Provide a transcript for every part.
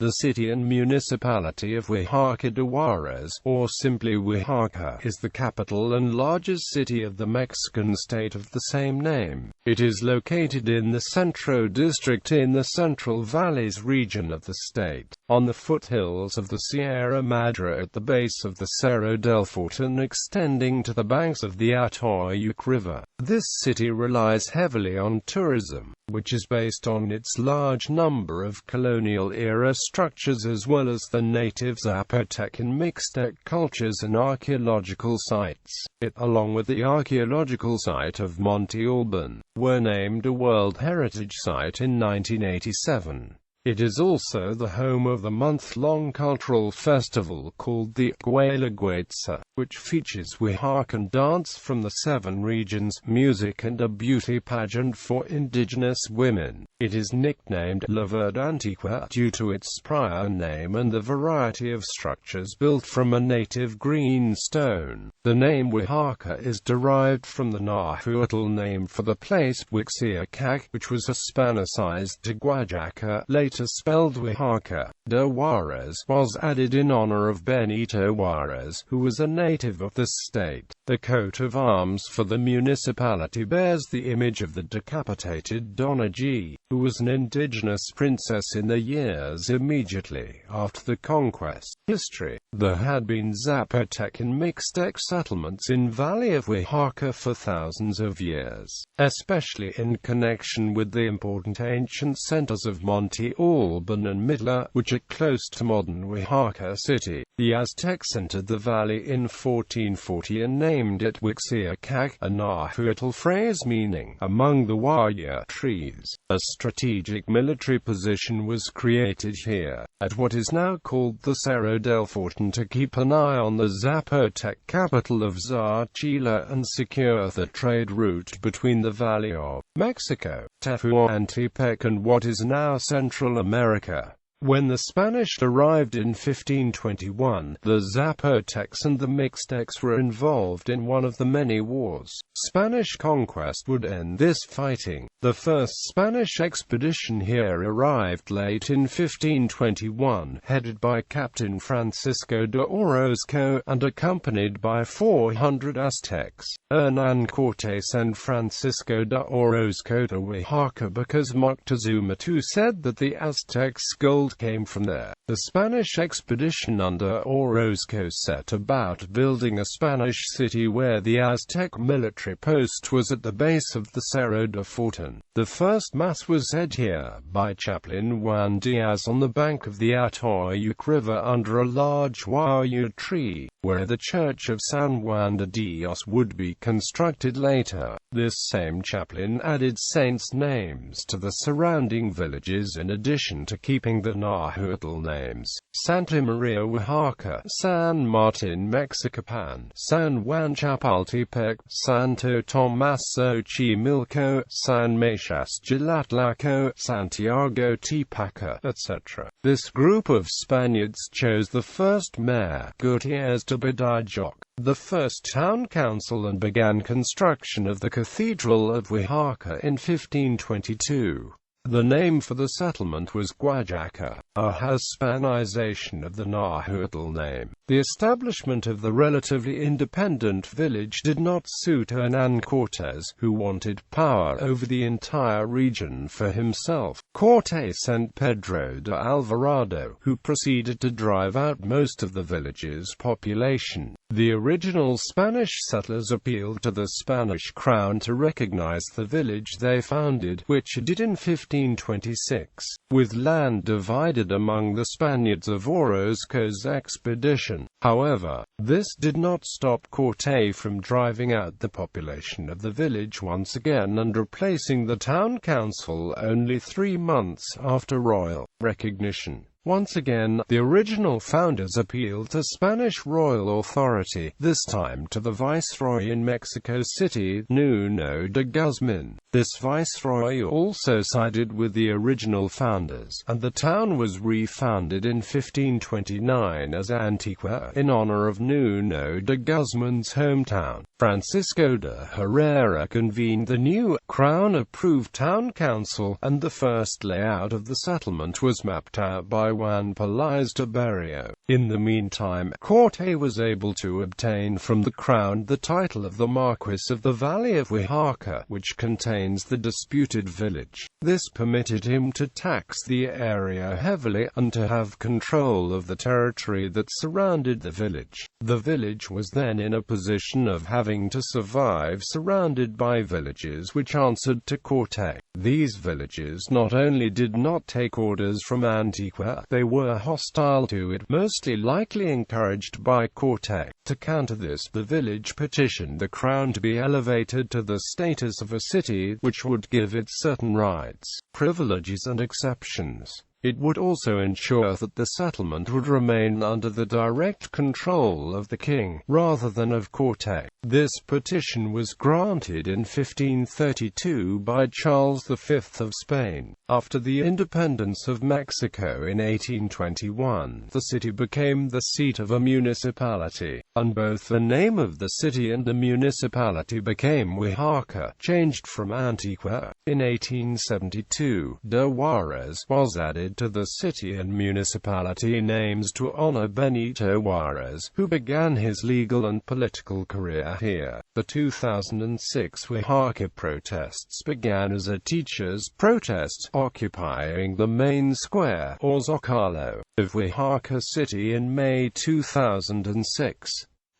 The city and municipality of Oaxaca de Juárez, or simply Oaxaca, is the capital and largest city of the Mexican state of the same name. It is located in the Centro District in the Central Valleys region of the state, on the foothills of the Sierra Madre at the base of the Cerro del Fortín extending to the banks of the Atoyac River. This city relies heavily on tourism, which is based on its large number of colonial-era structures as well as the native Zapotec and Mixtec cultures and archaeological sites. It, along with the archaeological site of Monte Albán, were named a World Heritage Site in 1987. It is also the home of the month-long cultural festival called the Guelaguetza, which features Oaxacan dance from the 7 regions, music and a beauty pageant for indigenous women. It is nicknamed La Verde Antigua due to its prior name and the variety of structures built from a native green stone. The name Oaxaca is derived from the Nahuatl name for the place Oaxaca, which was Hispanicized to Oaxaca, later spelled Oaxaca de Juárez, was added in honor of Benito Juárez, who was a native of the state. The coat of arms for the municipality bears the image of the decapitated Donna G, who was an indigenous princess in the years immediately after the conquest. History. There had been Zapotec and Mixtec settlements in Valley of Oaxaca for thousands of years, especially in connection with the important ancient centers of Monte Albán and Mitla, which are close to modern Oaxaca City. The Aztecs entered the valley in 1440 and named it Oaxaca, a Nahuatl phrase meaning among the waya trees. A strategic military position was created here, at what is now called the Cerro del Fortín, to keep an eye on the Zapotec capital of Xochitl and secure the trade route between the Valley of Mexico, Tehuantepec and what is now Central America. When the Spanish arrived in 1521, the Zapotecs and the Mixtecs were involved in one of the many wars. Spanish conquest would end this fighting. The first Spanish expedition here arrived late in 1521, headed by Captain Francisco de Orozco, and accompanied by 400 Aztecs. Hernán Cortés sent Francisco de Orozco to Oaxaca because Moctezuma II said that the Aztecs' gold came from there. The Spanish expedition under Orozco set about building a Spanish city where the Aztec military post was at the base of the Cerro del Fortín. The first mass was said here by Chaplain Juan Diaz on the bank of the Atoyac River under a large waya tree, where the church of San Juan de Dios would be constructed later. This same chaplain added saints' names to the surrounding villages in addition to keeping the Nahuatl names: Santa Maria Oaxaca, San Martin Mexicapan, San Juan Chapultepec, Santo Tomás Xochimilco, San Machas Xilatlaco, Santiago Tipaca, etc. This group of Spaniards chose the first mayor, Gutiérrez de Badajoz, the first town council, and began construction of the Cathedral of Oaxaca in 1522. The name for the settlement was Oaxaca, a Hispanization of the Nahuatl name. The establishment of the relatively independent village did not suit Hernán Cortés, who wanted power over the entire region for himself. Cortés sent Pedro de Alvarado, who proceeded to drive out most of the village's population. The original Spanish settlers appealed to the Spanish crown to recognize the village they founded, which it did in 1526, with land divided among the Spaniards of Orozco's expedition. However, this did not stop Cortés from driving out the population of the village once again and replacing the town council only 3 months after royal recognition. Once again, the original founders appealed to Spanish royal authority, this time to the viceroy in Mexico City, Nuno de Guzman. This viceroy also sided with the original founders, and the town was refounded in 1529 as Antigua, in honor of Nuno de Guzman's hometown. Francisco de Herrera convened the new, crown-approved town council, and the first layout of the settlement was mapped out by Tehuantepec barrio. In the meantime, Corte was able to obtain from the crown the title of the Marquis of the Valley of Oaxaca, which contains the disputed village. This permitted him to tax the area heavily, and to have control of the territory that surrounded the village. The village was then in a position of having to survive surrounded by villages which answered to Corte. These villages not only did not take orders from Antigua, they were hostile to it, mostly likely encouraged by Corte. To counter this, the village petitioned the crown to be elevated to the status of a city, which would give it certain rights, privileges and exceptions. It would also ensure that the settlement would remain under the direct control of the king, rather than of Corte. This petition was granted in 1532 by Charles V of Spain. After the independence of Mexico in 1821, the city became the seat of a municipality, and both the name of the city and the municipality became Oaxaca, changed from Antigua. In 1872, de Juárez was added to the city and municipality names to honor Benito Juárez, who began his legal and political career here. The 2006 Oaxaca protests began as a teachers' protest, occupying the main square, or Zocalo, of Oaxaca City in May 2006.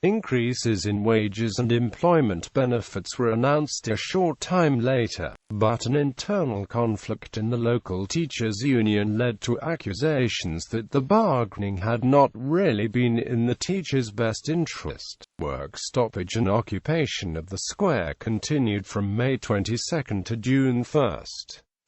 Increases in wages and employment benefits were announced a short time later, but an internal conflict in the local teachers' union led to accusations that the bargaining had not really been in the teachers' best interest. Work stoppage and occupation of the square continued from May 22 to June 1.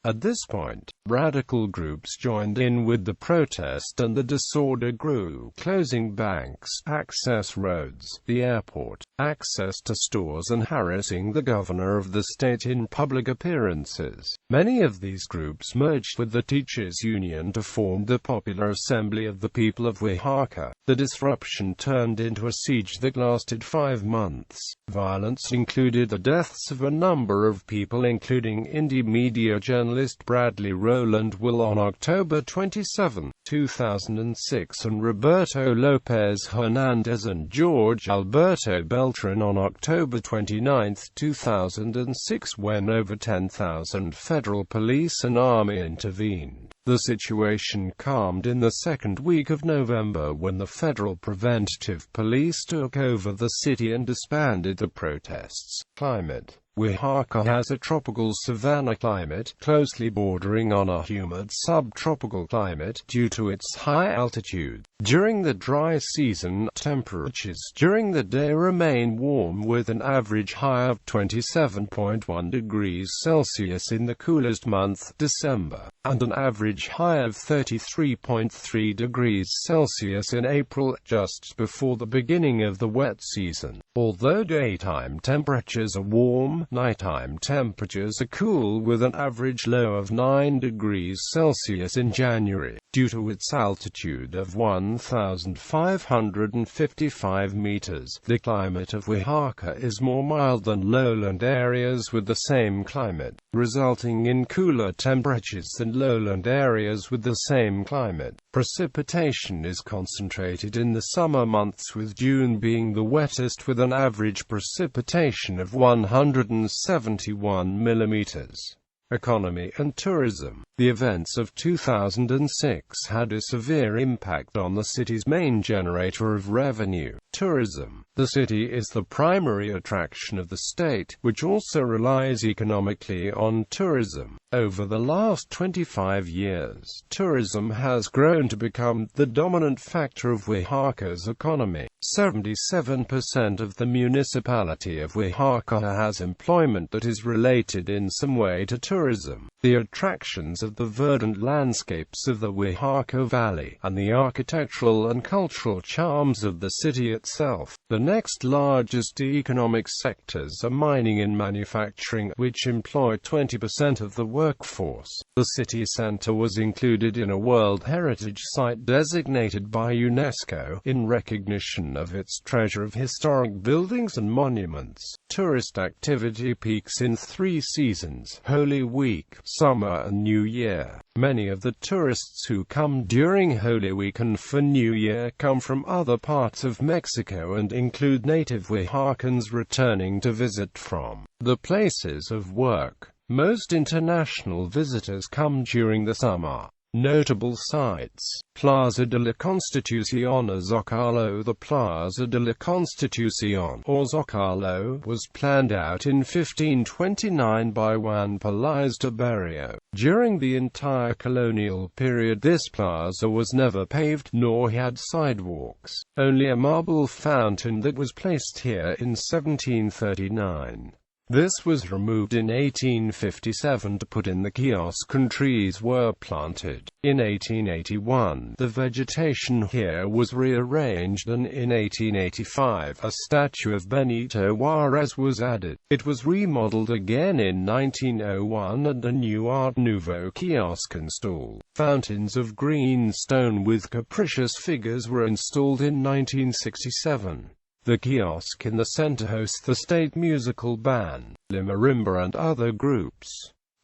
At this point, radical groups joined in with the protest and the disorder grew, closing banks, access roads, the airport, access to stores and harassing the governor of the state in public appearances. Many of these groups merged with the teachers' union to form the Popular Assembly of the People of Oaxaca. The disruption turned into a siege that lasted 5 months. Violence included the deaths of a number of people, including indie media journalist Bradley Rowland Will on October 27, 2006, and Roberto Lopez Hernandez and George Alberto Beltran on October 29, 2006, when over 10,000 federal police and army intervened. The situation calmed in the second week of November when the Federal Preventive Police took over the city and disbanded the protests. Climate. Oaxaca has a tropical savanna climate, closely bordering on a humid subtropical climate, due to its high altitude. During the dry season, temperatures during the day remain warm with an average high of 27.1 degrees Celsius in the coolest month, December, and an average high of 33.3 degrees Celsius in April, just before the beginning of the wet season. Although daytime temperatures are warm, nighttime temperatures are cool with an average low of 9 degrees Celsius in January. Due to its altitude of 1,555 meters, the climate of Oaxaca is more mild than lowland areas with the same climate, resulting in cooler temperatures than lowland areas with the same climate. Precipitation is concentrated in the summer months, with June being the wettest with an average precipitation of 171 millimeters. Economy and tourism. The events of 2006 had a severe impact on the city's main generator of revenue, tourism. The city is the primary attraction of the state, which also relies economically on tourism. Over the last 25 years, tourism has grown to become the dominant factor of Oaxaca's economy. 77% of the municipality of Oaxaca has employment that is related in some way to tourism. The attractions of the verdant landscapes of the Oaxaca Valley, and the architectural and cultural charms of the city itself. The next largest economic sectors are mining and manufacturing, which employ 20% of the workforce. The city center was included in a World Heritage Site designated by UNESCO, in recognition of its treasure of historic buildings and monuments. Tourist activity peaks in 3 seasons: Holy Week, summer and New Year. Many of the tourists who come during Holy Week and for New Year come from other parts of Mexico and include native Oaxacans returning to visit from the places of work. Most international visitors come during the summer. Notable sites: Plaza de la Constitución or Zocalo. The Plaza de la Constitución, or Zocalo, was planned out in 1529 by Juan Pelaz de Berrio. During the entire colonial period, this plaza was never paved, nor had sidewalks. Only a marble fountain that was placed here in 1739. This was removed in 1857 to put in the kiosk, and trees were planted. In 1881, the vegetation here was rearranged, and in 1885, a statue of Benito Juárez was added. It was remodeled again in 1901 and a new Art Nouveau kiosk installed. Fountains of green stone with capricious figures were installed in 1967. The kiosk in the center hosts the state musical band, La Marimba, and other groups.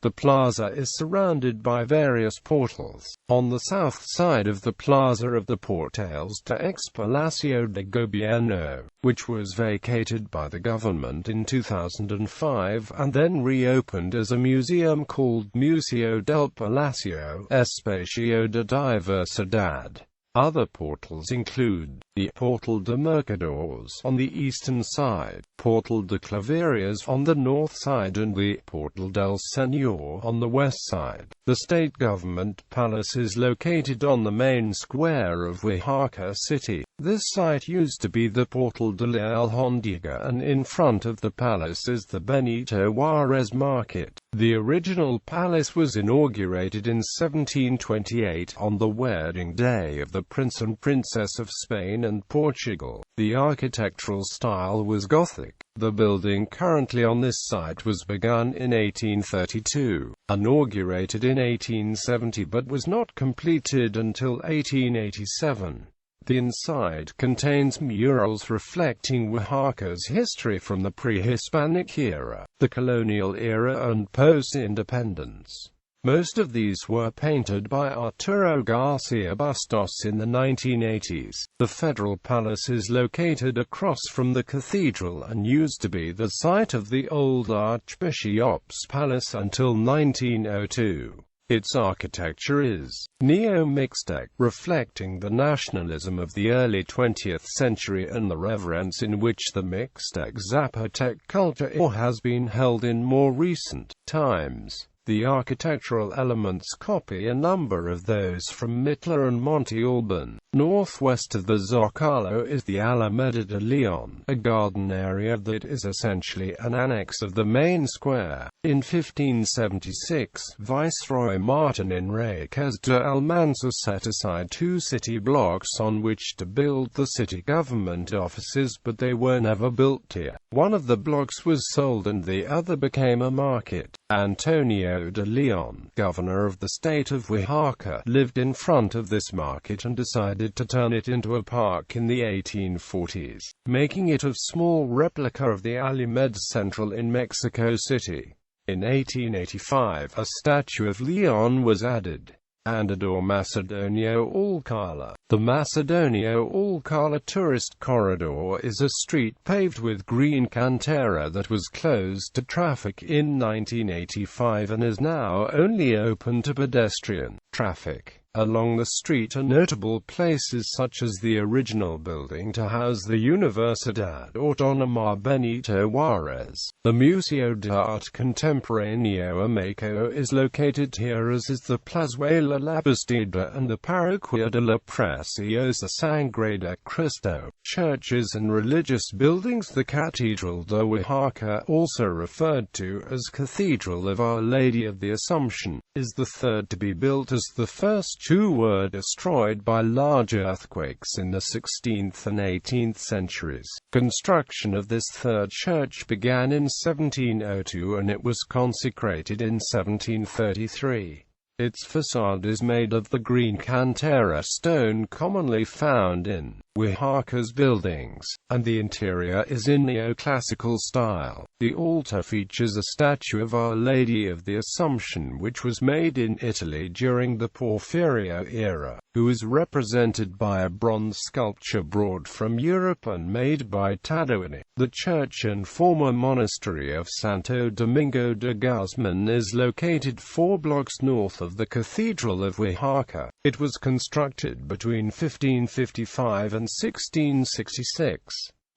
The plaza is surrounded by various portals. On the south side of the plaza of the portales to ex Palacio de Gobierno, which was vacated by the government in 2005 and then reopened as a museum called Museo del Palacio Espacio de Diversidad. Other portals include the Portal de Mercadores on the eastern side, Portal de Claverias on the north side, and the Portal del Señor on the west side. The state government palace is located on the main square of Oaxaca City. This site used to be the Portal de la Alhóndiga, and in front of the palace is the Benito Juárez Market. The original palace was inaugurated in 1728 on the wedding day of the Prince and Princess of Spain and Portugal. The architectural style was Gothic. The building currently on this site was begun in 1832, inaugurated in 1870, but was not completed until 1887. The inside contains murals reflecting Oaxaca's history from the pre-Hispanic era, the colonial era, and post-independence. Most of these were painted by Arturo Garcia Bustos in the 1980s. The Federal Palace is located across from the cathedral and used to be the site of the old Archbishop's Palace until 1902. Its architecture is neo-Mixtec, reflecting the nationalism of the early 20th century and the reverence in which the Mixtec Zapotec culture has been held in more recent times. The architectural elements copy a number of those from Mitla and Monte Albán. Northwest of the Zocalo is the Alameda de León, a garden area that is essentially an annex of the main square. In 1576, Viceroy Martin Enriquez de Almanza set aside 2 city blocks on which to build the city government offices, but they were never built here. One of the blocks was sold and the other became a market. Antonio de León, governor of the state of Oaxaca, lived in front of this market and decided to turn it into a park in the 1840s, making it a small replica of the Alameda Central in Mexico City. In 1885, a statue of León was added. Andador Macedonio Alcala. The Macedonio Alcala tourist corridor is a street paved with green cantera that was closed to traffic in 1985 and is now only open to pedestrian traffic. Along the street are notable places such as the original building to house the Universidad Autónoma Benito Juárez. The Museo de Arte Contemporáneo México is located here, as is the Plazuela La Bastida and the Parroquia de la Preciosa Sangre de Cristo. Churches and religious buildings. The Cathedral de Oaxaca, also referred to as Cathedral of Our Lady of the Assumption, is the third to be built, as the first 2 were destroyed by large earthquakes in the 16th and 18th centuries. Construction of this third church began in 1702 and it was consecrated in 1733. Its facade is made of the green cantera stone commonly found in Oaxaca's buildings, and the interior is in neoclassical style. The altar features a statue of Our Lady of the Assumption which was made in Italy during the Porphyrio era, who is represented by a bronze sculpture brought from Europe and made by Tadoini. The church and former monastery of Santo Domingo de Guzman is located 4 blocks north of the Cathedral of Oaxaca. It was constructed between 1555 and 1666.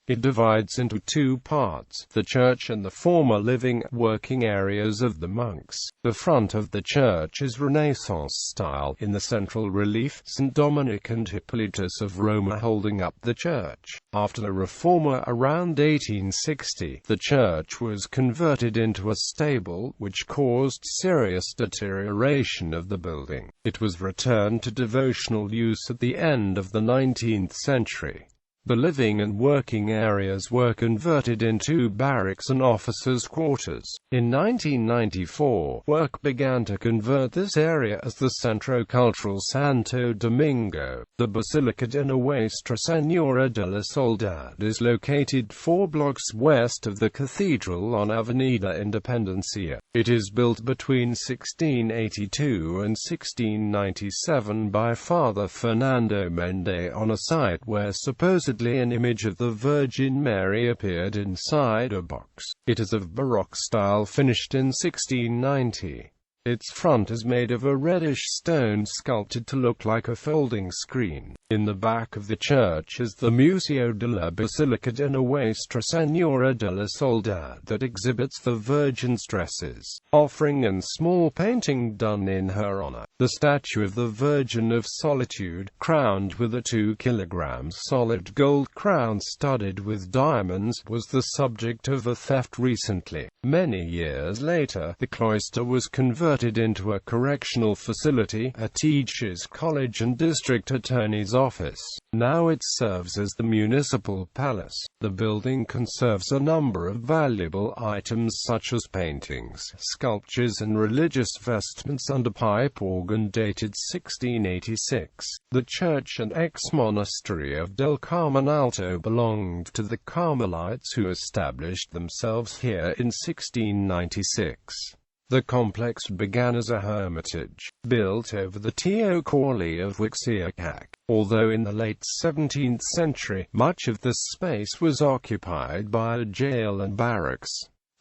It divides into 2 parts, the church and the former living, working areas of the monks. The front of the church is Renaissance style. In the central relief, St. Dominic and Hippolytus of Rome holding up the church. After the Reforma around 1860, the church was converted into a stable, which caused serious deterioration of the building. It was returned to devotional use at the end of the 19th century. The living and working areas were converted into barracks and officers' quarters. In 1994, work began to convert this area as the Centro Cultural Santo Domingo. The Basilica de Nuestra Señora de la Soledad is located 4 blocks west of the cathedral on Avenida Independencia. It is built between 1682 and 1697 by Father Fernando Mende on a site where supposedly an image of the Virgin Mary appeared inside a box. It is of Baroque style, finished in 1690. Its front is made of a reddish stone sculpted to look like a folding screen. In the back of the church is the Museo de la Basilica de Nuestra Señora de la Soledad that exhibits the Virgin's dresses, offering and small painting done in her honor. The statue of the Virgin of Solitude, crowned with a 2 kg solid gold crown studded with diamonds, was the subject of a theft recently. Many years later, the cloister was converted into a correctional facility, a teacher's college and district attorney's office. Now it serves as the municipal palace. The building conserves a number of valuable items such as paintings, sculptures and religious vestments and a pipe organ dated 1686. The church and ex-monastery of Del Carmen Alto belonged to the Carmelites who established themselves here in 1696. The complex began as a hermitage, built over the teocalli of Oaxaca. Although in the late 17th century, much of this space was occupied by a jail and barracks.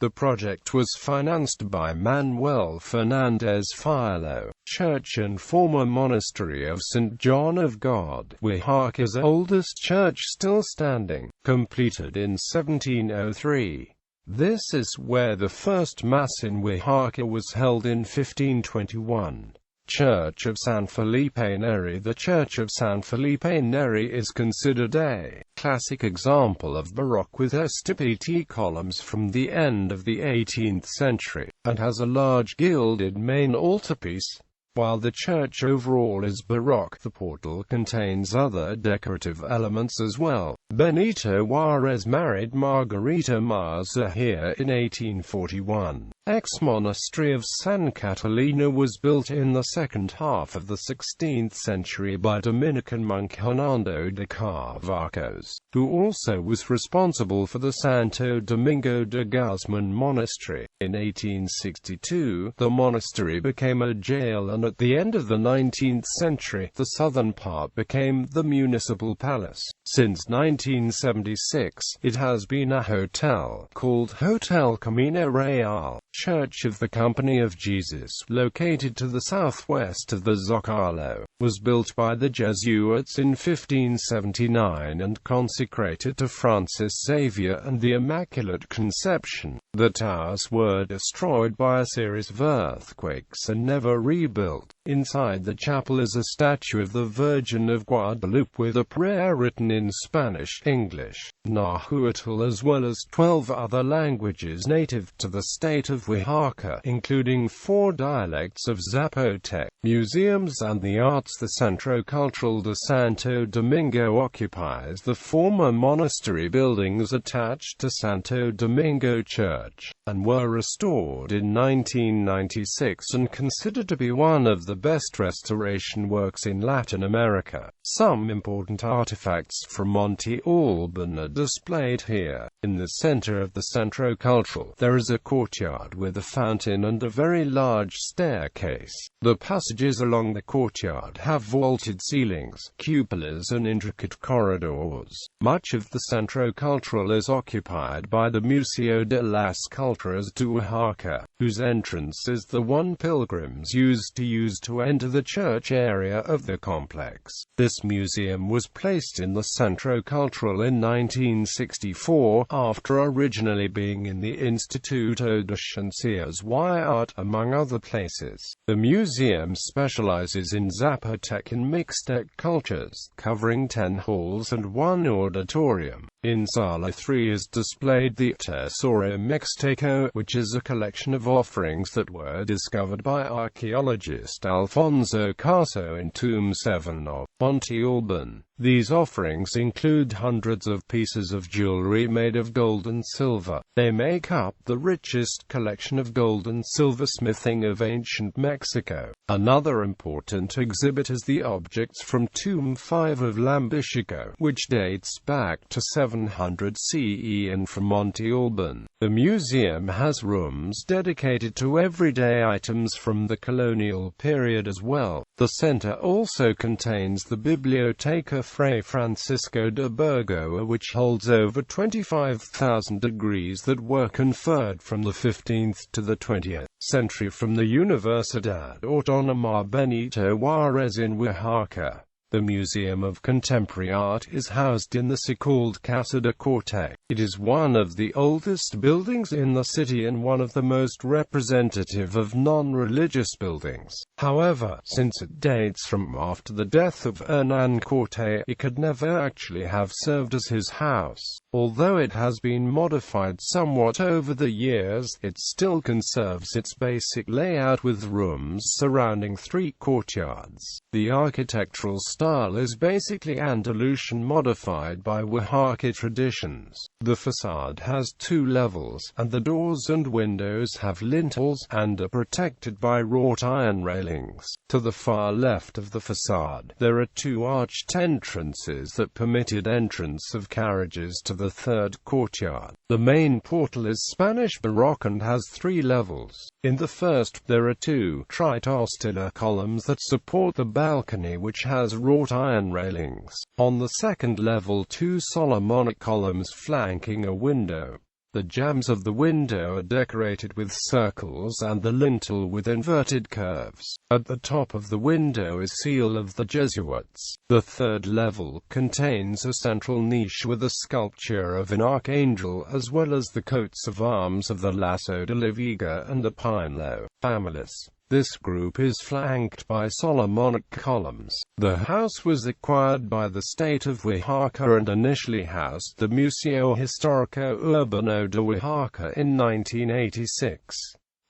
The project was financed by Manuel Fernandez Filo. Church and former monastery of St. John of God, Oaxaca's oldest church still standing, completed in 1703. This is where the first Mass in Oaxaca was held in 1521. Church of San Felipe Neri. The Church of San Felipe Neri is considered a classic example of Baroque with STIPT columns from the end of the 18th century, and has a large gilded main altarpiece. While the church overall is Baroque, the portal contains other decorative elements as well. Benito Juárez married Margarita Maza here in 1841. Ex-monastery of San Catalina was built in the second half of the 16th century by Dominican monk Hernando de Carvajos, who also was responsible for the Santo Domingo de Guzman monastery. In 1862, the monastery became a jail, and at the end of the 19th century, the southern part became the municipal palace. Since 1976, it has been a hotel, called Hotel Camino Real. Church of the Company of Jesus, located to the southwest of the Zocalo, was built by the Jesuits in 1579 and consecrated to Francis Xavier and the Immaculate Conception. The towers were destroyed by a series of earthquakes and never rebuilt. Inside the chapel is a statue of the Virgin of Guadalupe with a prayer written in Spanish, English, Nahuatl as well as 12 other languages native to the state of Oaxaca, including 4 dialects of Zapotec. Museums and the art parts. The Centro Cultural de Santo Domingo occupies the former monastery buildings attached to Santo Domingo Church, and were restored in 1996 and considered to be one of the best restoration works in Latin America. Some important artifacts from Monte Albán are displayed here. In the center of the Centro Cultural, there is a courtyard with a fountain and a very large staircase. The passages along the courtyard have vaulted ceilings, cupolas and intricate corridors. Much of the Centro Cultural is occupied by the Museo de las Culturas de Oaxaca, whose entrance is the one pilgrims used to enter the church area of the complex. This museum was placed in the Centro Cultural in 1964, after originally being in the Instituto de Ciencias y Arte, among other places. The museum specializes in Zapotec and Mixtec cultures, covering 10 halls and 1 auditorium. In Sala 3 is displayed the Tesoro Mixteco, which is a collection of offerings that were discovered by archaeologist Alfonso Caso in Tomb 7 of Monte Albán. These offerings include hundreds of pieces of jewelry made of gold and silver. They make up the richest collection of gold and silver smithing of ancient Mexico. Another important exhibit is the objects from Tomb 5 of Lambixico, which dates back to 700 CE and from Monte Albán. The museum has rooms dedicated to everyday items from the colonial period as well. The center also contains the Biblioteca Fray Francisco de Burgoa, which holds over 25,000 degrees that were conferred from the 15th to the 20th century from the Universidad Autónoma Benito Juárez in Oaxaca. The Museum of Contemporary Art is housed in the so-called Casa de Corte. It is one of the oldest buildings in the city and one of the most representative of non-religious buildings. However, since it dates from after the death of Hernán Corte, it could never actually have served as his house. Although it has been modified somewhat over the years, it still conserves its basic layout with rooms surrounding 3 courtyards. The architectural style is basically Andalusian modified by Oaxaca traditions. The facade has 2 levels, and the doors and windows have lintels, and are protected by wrought iron railings. To the far left of the facade, there are 2 arched entrances that permitted entrance of carriages to the 3rd courtyard. The main portal is Spanish Baroque and has 3 levels. In the first, there are 2 tritostilo columns that support the balcony, which has wrought iron railings. On the 2nd level, 2 Solomonic columns flanking a window. The jambs of the window are decorated with circles and the lintel with inverted curves. At the top of the window is seal of the Jesuits. The 3rd level contains a central niche with a sculpture of an archangel as well as the coats of arms of the Lasso de la Vega and the Pinlo families. This group is flanked by Solomonic columns. The house was acquired by the state of Oaxaca and initially housed the Museo Histórico Urbano de Oaxaca in 1986.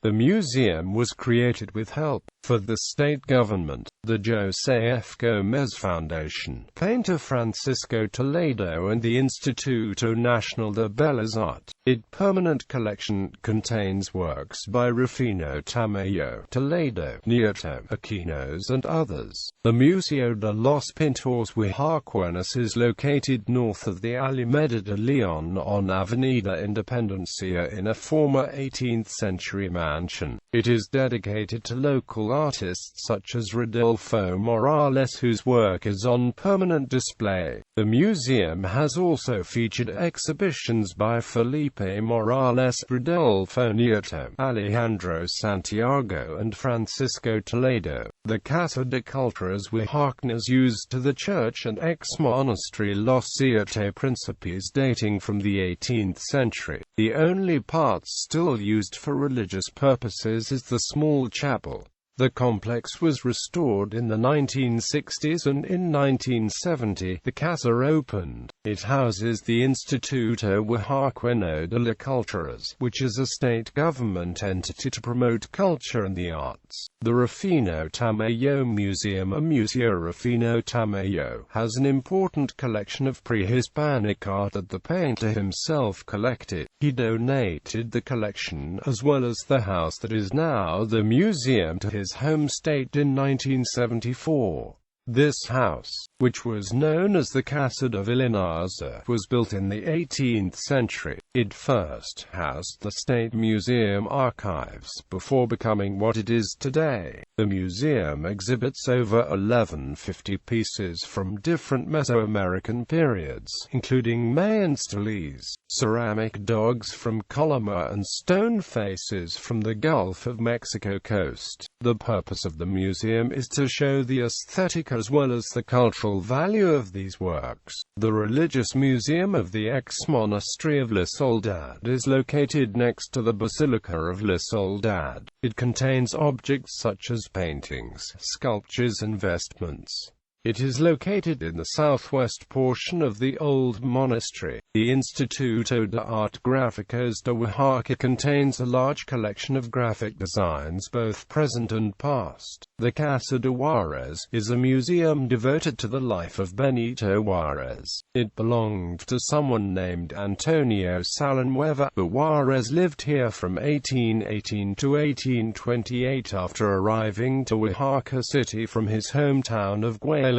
The museum was created with help for the state government, the José F. Gómez Foundation, painter Francisco Toledo and the Instituto Nacional de Bellas Artes. Its permanent collection contains works by Rufino Tamayo, Toledo, Nieto, Aquinos and others. The Museo de los Pintores Oaxacanos is located north of the Alameda de León on Avenida Independencia in a former 18th century mansion. It is dedicated to local artists such as Rodolfo Morales, whose work is on permanent display. The museum has also featured exhibitions by Felipe Morales, Rodolfo Nieto, Alejandro Santiago and Francisco Toledo. The Casa de Culturas Oaxacanas used to the church and ex-monastery Los Siete Principes dating from the 18th century. The only part still used for religious purposes is the small chapel. The complex was restored in the 1960s, and in 1970, the casa opened. It houses the Instituto Oaxaqueño de las Culturas, which is a state government entity to promote culture and the arts. The Rufino Tamayo Museum, a Museo Rufino Tamayo, has an important collection of pre-Hispanic art that the painter himself collected. He donated the collection, as well as the house that is now the museum, to his home state in 1974. This house, which was known as the Casa de Villanaza, was built in the 18th century. It first housed the State Museum archives before becoming what it is today. The museum exhibits over 1150 pieces from different Mesoamerican periods, including Mayan steles, ceramic dogs from Colima, and stone faces from the Gulf of Mexico coast. The purpose of the museum is to show the aesthetic as well as the cultural value of these works. The religious museum of the ex-monastery of La Soledad is located next to the Basilica of La Soledad. It contains objects such as paintings, sculptures and vestments. It is located in the southwest portion of the old monastery. The Instituto de Arte Gráficas de Oaxaca contains a large collection of graphic designs, both present and past. The Casa de Juárez is a museum devoted to the life of Benito Juárez. It belonged to someone named Antonio Salanueva, but Juárez lived here from 1818 to 1828 after arriving to Oaxaca City from his hometown of Guelatao.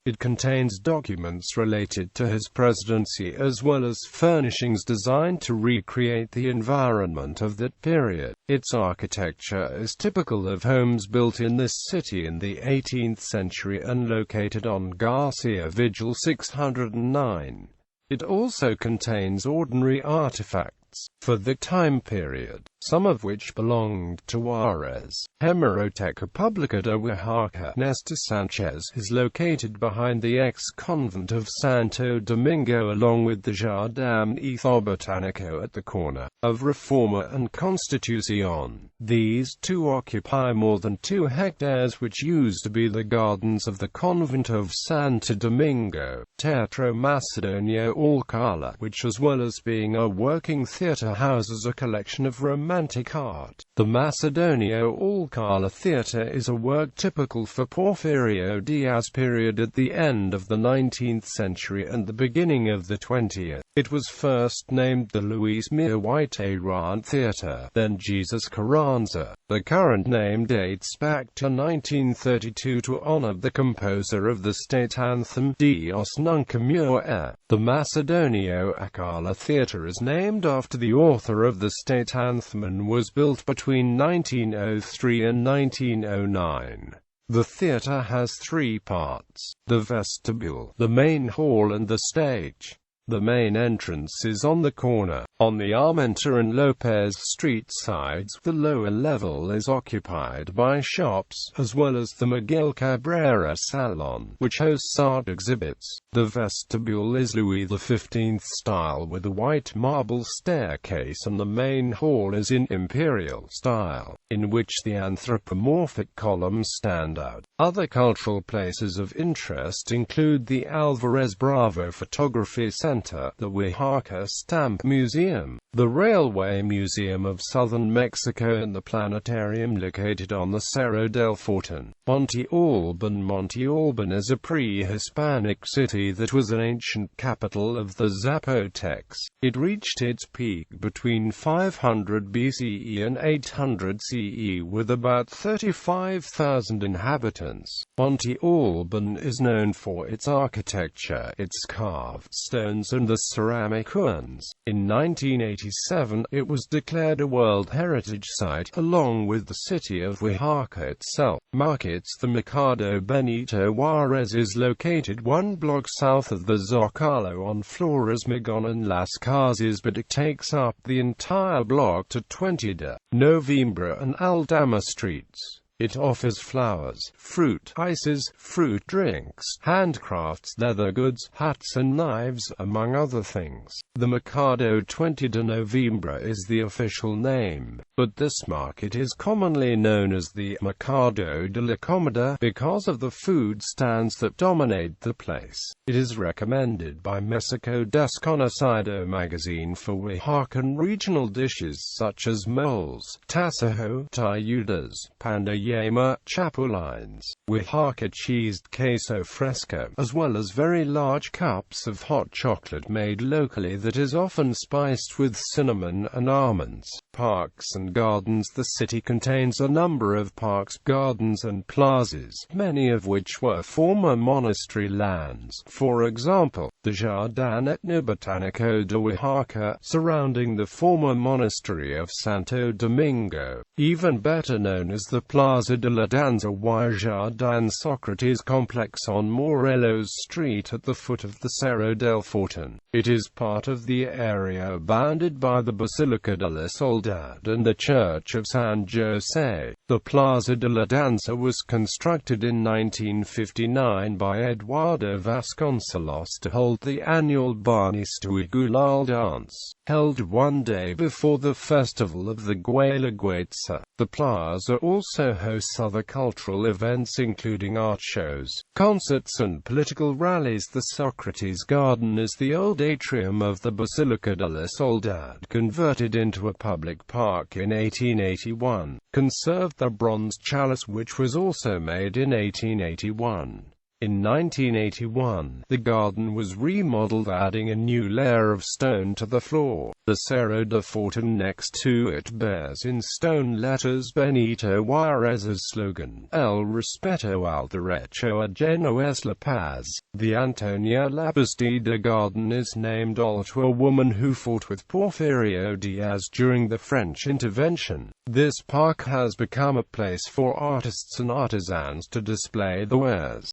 It contains documents related to his presidency as well as furnishings designed to recreate the environment of that period. Its architecture is typical of homes built in this city in the 18th century and located on Garcia Vigil 609. It also contains ordinary artifacts for the time period, some of which belonged to Juárez. Hemeroteca Pública de Oaxaca Nesta Sanchez is located behind the ex-convent of Santo Domingo along with the Jardín Botánico at the corner of Reforma and Constitución. These two occupy more than 2 hectares, which used to be the gardens of the convent of Santo Domingo. Teatro Macedonio Alcala, which as well as being a working theatre houses a collection of romantic art. The Macedonio Alcala Theatre is a work typical for Porfirio Diaz period at the end of the 19th century and the beginning of the 20th. It was first named the Luis Mirhuete Theatre, then Jesus Carranza. The current name dates back to 1932 to honor the composer of the state anthem, Dios Nunca Muere. The Macedonio Alcala Theatre is named after the author of the state anthem and was built between 1903 and 1909. The theatre has 3 parts: the vestibule, the main hall and the stage. The main entrance is on the corner, on the Armenta and Lopez Street sides. The lower level is occupied by shops, as well as the Miguel Cabrera Salon, which hosts art exhibits. The vestibule is Louis XV style with a white marble staircase, and the main hall is in imperial style, in which the anthropomorphic columns stand out. Other cultural places of interest include the Alvarez Bravo Photography Center, the Oaxaca Stamp Museum, the Railway Museum of Southern Mexico, and the planetarium located on the Cerro del Fortín. Monte Albán. Monte Albán is a pre-Hispanic city that was an ancient capital of the Zapotecs. It reached its peak between 500 BCE and 800 CE with about 35,000 inhabitants. Monte Albán is known for its architecture, its carved stones and the ceramic urns. In 1987, it was declared a World Heritage Site, along with the city of Oaxaca itself. Markets. The Mercado Benito Juárez is located 1 block south of the Zócalo on Flores Magón and Las Casas, but it takes up the entire block to 20 de Noviembre and Aldama streets. It offers flowers, fruit, ices, fruit drinks, handcrafts, leather goods, hats and knives, among other things. The Mercado 20 de Noviembre is the official name, but this market is commonly known as the Mercado de la Comida because of the food stands that dominate the place. It is recommended by Mexico Desconocido magazine for Oaxacan regional dishes such as moles, tasajo, tayudas, pandayama, chapulines, Oaxaca cheesed queso fresco, as well as very large cups of hot chocolate made locally that is often spiced with cinnamon and almonds. Parks and gardens. The city contains a number of parks, gardens and plazas, many of which were former monastery lands. For example, the Jardín Etnobotanico de Oaxaca, surrounding the former monastery of Santo Domingo, even better known as the Plaza de la Danza y Jardín Socrates complex on Morelos Street at the foot of the Cerro del Fortín. It is part of the area bounded by the Basilica de la Soledad and the Church of San Jose. The Plaza de la Danza was constructed in 1959 by Eduardo Vasconcelos to hold the annual Barnistuigual dance, held one day before the festival of the Guelaguetza. The plaza also hosts other cultural events including art shows, concerts and political rallies. The Socrates Garden is the old atrium of the Basilica de la Soledad, converted into a public park in 1881, conserved the bronze chalice which was also made in 1881. In 1981, the garden was remodeled, adding a new layer of stone to the floor. The Cerro del Fortín next to it bears in stone letters Benito Juárez's slogan, El respeto al derecho ajeno es la paz. The Antonia Labastida Garden is named after a woman who fought with Porfirio Diaz during the French intervention. This park has become a place for artists and artisans to display their wares.